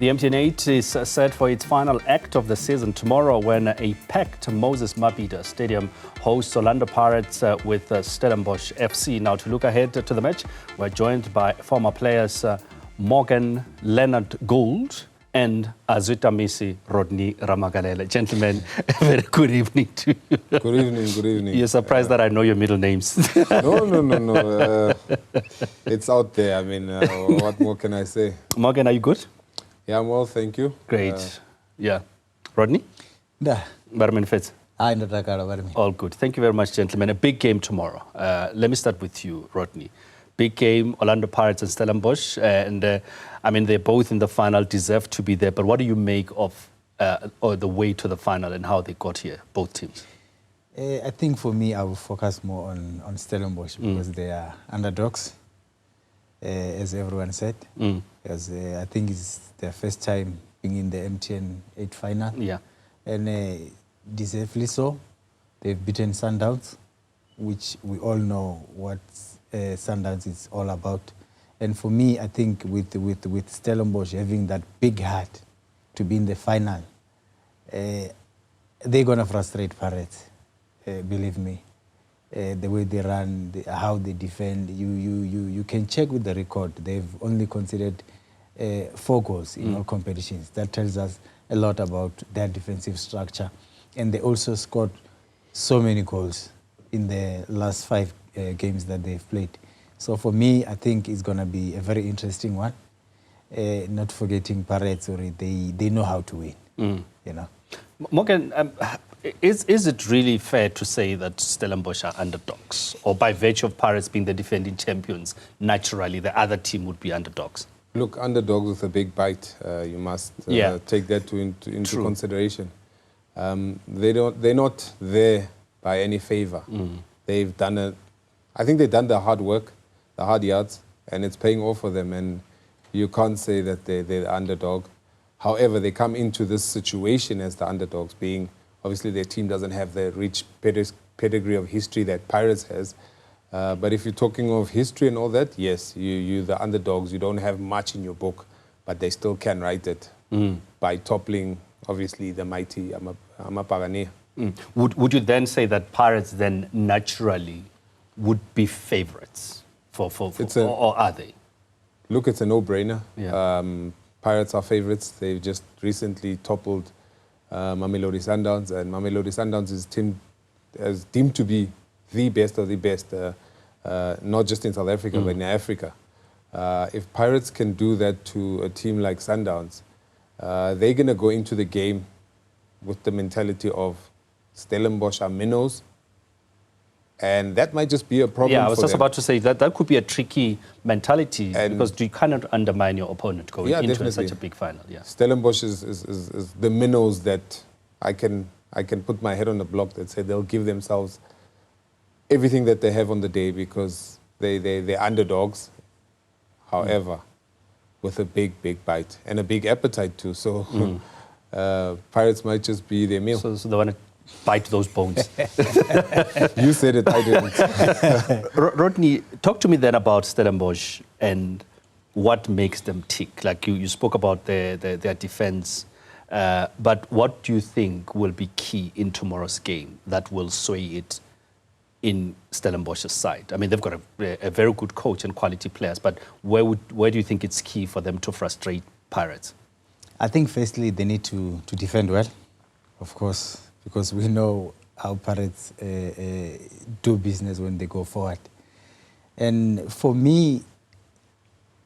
The MTN8 is set for its final act of the season tomorrow when a packed Moses Mabhida Stadium hosts Orlando Pirates with Stellenbosch FC. Now, to look ahead to the match, we're joined by former players Morgan Leonard Gould and Azutamisi Rodney Ramagalela. Gentlemen, a very good evening to you. Good evening, good evening. You're surprised that I know your middle names. No. It's out there. I mean, what more can I say? Morgan, are you good? Yeah, I'm well, thank you. Great. Yeah. Rodney? Da. Barman Fitz? All good. Thank you very much, gentlemen. A big game tomorrow. Let me start with you, Rodney. Big game, Orlando Pirates and Stellenbosch. I mean, they're both in the final, deserve to be there. But what do you make of the way to the final and how they got here, both teams? I think for me, I will focus more on Stellenbosch because they are underdogs, as everyone said. Because I think it's their first time being in the MTN8 final. Yeah. And deservedly so. They've beaten Sundowns, which we all know what Sundowns is all about. And for me, I think with Stellenbosch having that big heart to be in the final, they're going to frustrate Pirates, believe me. The way they run, how they defend, you can check with the record. They've only considered 4 goals in all competitions. That tells us a lot about their defensive structure. And they also scored so many goals in the last 5 games that they've played. So for me, I think it's going to be a very interesting one. Not forgetting Pirates, they know how to win. You know. Morgan, is it really fair to say that Stellenbosch are underdogs? Or by virtue of Pirates being the defending champions, naturally the other team would be underdogs? Look, underdogs with a big bite. You must take that into consideration. They're not there by any favor. They've done I think they've done the hard work, the hard yards, and it's paying off for them. And you can't say that they're the underdog. However, they come into this situation as the underdogs, being obviously their team doesn't have the rich pedigree of history that Pirates has. But if you're talking of history and all that, yes, you're the underdogs. You don't have much in your book, but they still can write it by toppling, obviously, the mighty Amapagania. Would you then say that Pirates then naturally would be favorites or are they? Look, it's a no-brainer. Yeah. Pirates are favorites. They've just recently toppled Mamelodi Sundowns, and Mamelodi Sundowns is deemed to be the best of the best, not just in South Africa, but in Africa. If Pirates can do that to a team like Sundowns, they're going to go into the game with the mentality of Stellenbosch are minnows, and that might just be a problem. Yeah, I was for just them. About to say that could be a tricky mentality because you cannot undermine your opponent going into such a big final. Yeah. Stellenbosch is the minnows that I can put my head on the block that say they'll give themselves everything that they have on the day because they're underdogs. However, with a big bite and a big appetite too. So Pirates might just be their meal. So they want to bite those bones. You said it, I didn't. Rodney, talk to me then about Stellenbosch and what makes them tick. Like you spoke about their defense, but what do you think will be key in tomorrow's game that will sway it in Stellenbosch's side? I mean, they've got a very good coach and quality players, but where do you think it's key for them to frustrate Pirates? I think firstly they need to defend well, of course, because we know how Pirates do business when they go forward. And for me,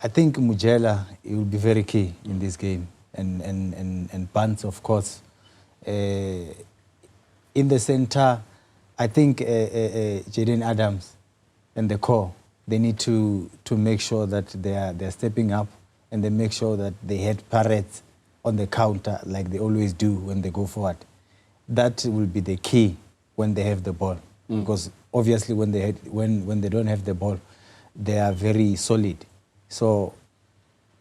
I think Mujela will be very key in this game, and Bunce, of course. In the center, I think Jaden Adams and the core, they need to make sure that they're stepping up and they make sure that they hit Pirates on the counter like they always do when they go forward. That will be the key when they have the ball. Because obviously when they don't have the ball, they are very solid. So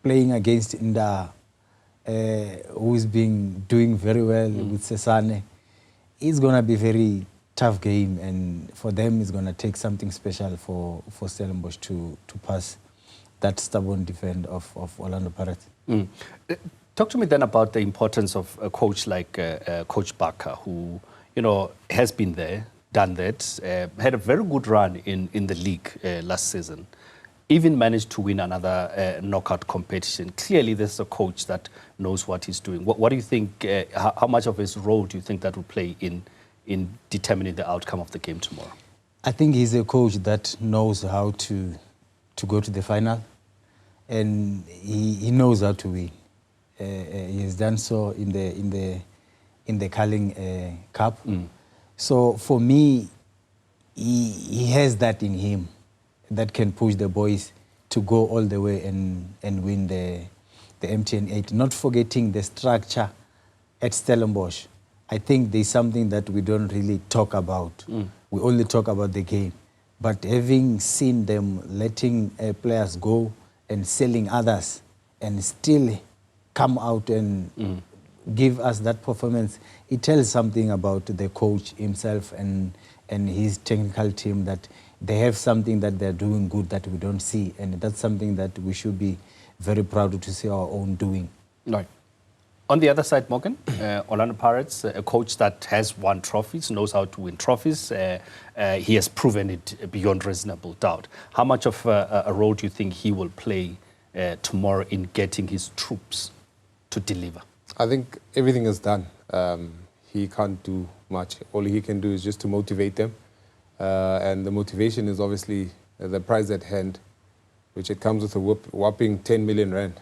playing against Inda, who's doing very well with Sesane, it's going to be very tough game, and for them it's going to take something special for Stellenbosch to pass that stubborn defense of Orlando Pirates. Talk to me then about the importance of a coach like Coach Barker, who, has been there, done that, had a very good run in the league last season, even managed to win another knockout competition. Clearly, this is a coach that knows what he's doing. What do you think, how much of his role do you think that will play in determining the outcome of the game tomorrow? I think he's a coach that knows how to go to the final, and he knows how to win. He has done so in the Carling Cup. So for me, he has that in him that can push the boys to go all the way and win the MTN8. Not forgetting the structure at Stellenbosch. I think there's something that we don't really talk about. We only talk about the game. But having seen them letting players go and selling others and still come out and give us that performance, it tells something about the coach himself and his technical team, that they have something that they're doing good that we don't see. And that's something that we should be very proud to see our own doing. Right. On the other side, Morgan, Orlando Pirates, a coach that has won trophies, knows how to win trophies. He has proven it beyond reasonable doubt. How much of a role do you think he will play tomorrow in getting his troops to deliver? I think everything is done. He can't do much. All he can do is just to motivate them. And the motivation is obviously the prize at hand, which it comes with a whopping 10 million rand.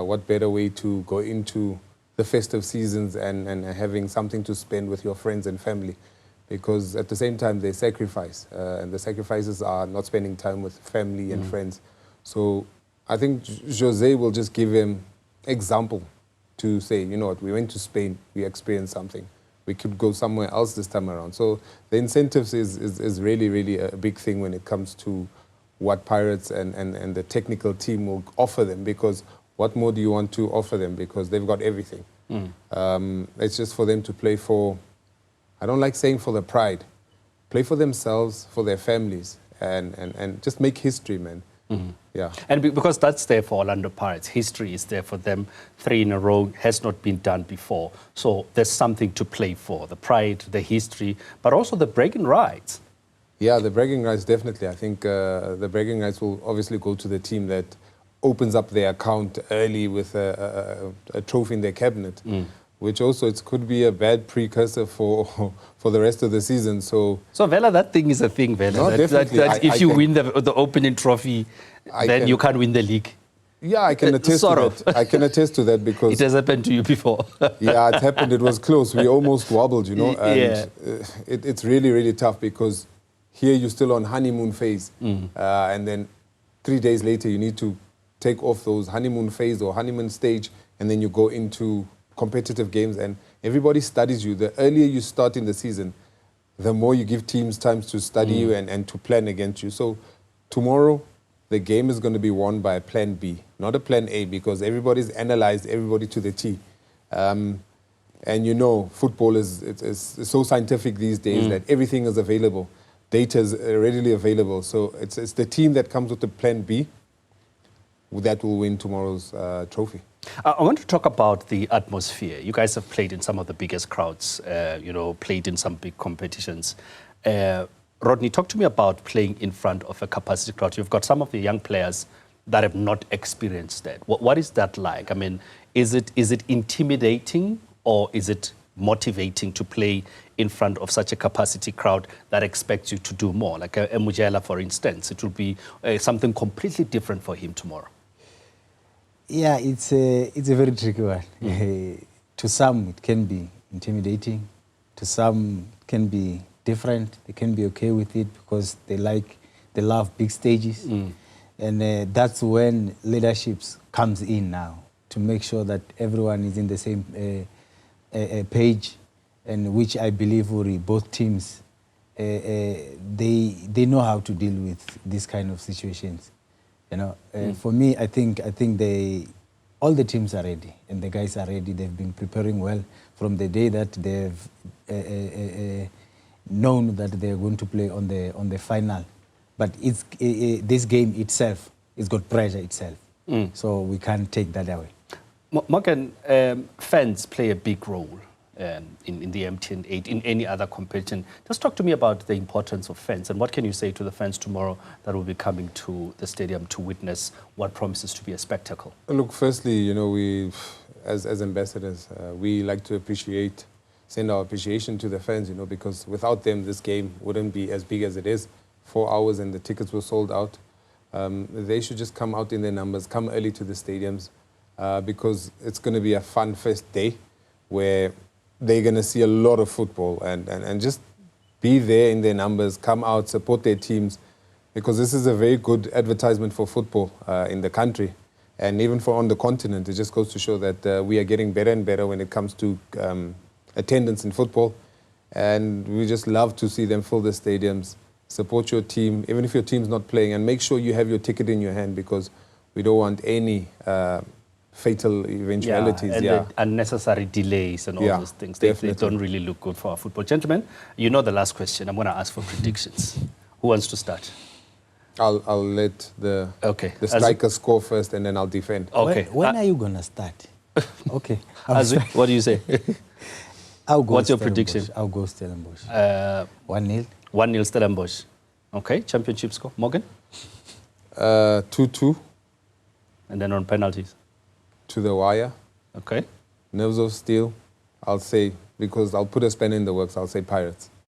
What better way to go into the festive seasons and having something to spend with your friends and family? Because at the same time, they sacrifice. And the sacrifices are not spending time with family and friends. So I think Jose will just give him example to say, you know what, we went to Spain, we experienced something. We could go somewhere else this time around. So the incentives is really, really a big thing when it comes to what Pirates and the technical team will offer them, because what more do you want to offer them? Because they've got everything. It's just for them to play for, I don't like saying for the pride, play for themselves, for their families, and just make history, man. Yeah. And because that's there for Orlando Pirates, history is there for them. 3 in a row has not been done before. So there's something to play for, the pride, the history, but also the bragging rights. Yeah, the bragging rights, definitely. I think the bragging rights will obviously go to the team that opens up their account early with a trophy in their cabinet, which also it could be a bad precursor for the rest of the season. So Vela, that thing is a thing, Vela. No, that if you win the opening trophy, then you can't win the league. Yeah, I can attest to that. I can attest to that because it has happened to you before. Yeah, it happened. It was close. We almost wobbled, you know. And yeah. It's really, really tough because here you're still on honeymoon phase, and then 3 days later you need to take off those honeymoon phase or honeymoon stage, and then you go into competitive games, and everybody studies you. The earlier you start in the season, the more you give teams time to study you and to plan against you. So tomorrow, the game is going to be won by a plan B, not a plan A, because everybody's analyzed everybody to the T. And you know, football is so scientific these days that everything is available. Data is readily available. So it's the team that comes with the plan B that will win tomorrow's trophy. I want to talk about the atmosphere. You guys have played in some of the biggest crowds, played in some big competitions. Rodney, talk to me about playing in front of a capacity crowd. You've got some of the young players that have not experienced that. What is that like? I mean, is it intimidating or is it motivating to play in front of such a capacity crowd that expects you to do more? Like a Mujela, for instance, it will be something completely different for him tomorrow. Yeah, it's a very tricky one. To some, it can be intimidating. To some, it can be different. They can be okay with it because they love big stages. And that's when leadership comes in now to make sure that everyone is in the same page, and which I believe both teams, they know how to deal with these kind of situations. For me, I think all the teams are ready and the guys are ready. They've been preparing well from the day that they've known that they're going to play on the final. But this game itself, it's got pressure itself. So we can't take that away. Morgan, fans play a big role in the MTN8, in any other competition. Just talk to me about the importance of fans, and what can you say to the fans tomorrow that will be coming to the stadium to witness what promises to be a spectacle? Look, firstly, you know, we, as ambassadors, we like to send our appreciation to the fans, you know, because without them, this game wouldn't be as big as it is. 4 hours and the tickets were sold out. They should just come out in their numbers, come early to the stadiums, because it's going to be a fun first day where they're going to see a lot of football and just be there in their numbers, come out, support their teams, because this is a very good advertisement for football in the country. And even for on the continent, it just goes to show that we are getting better and better when it comes to attendance in football. And we just love to see them fill the stadiums, support your team, even if your team's not playing, and make sure you have your ticket in your hand, because we don't want any fatal eventualities. And the unnecessary delays and all those things. They don't really look good for our football. Gentlemen, you know the last question. I'm going to ask for predictions. Who wants to start? I'll let the striker score first, and then I'll defend. Okay. When are you going to start? Okay. What do you say? I'll go What's your prediction? I'll go Stellenbosch. 1-0. 1-0 Stellenbosch. Okay. Championship score. Morgan? 2-2. And then on penalties? To the wire. Okay. Nerves of steel, I'll say, because I'll put a spanner in the works, I'll say Pirates.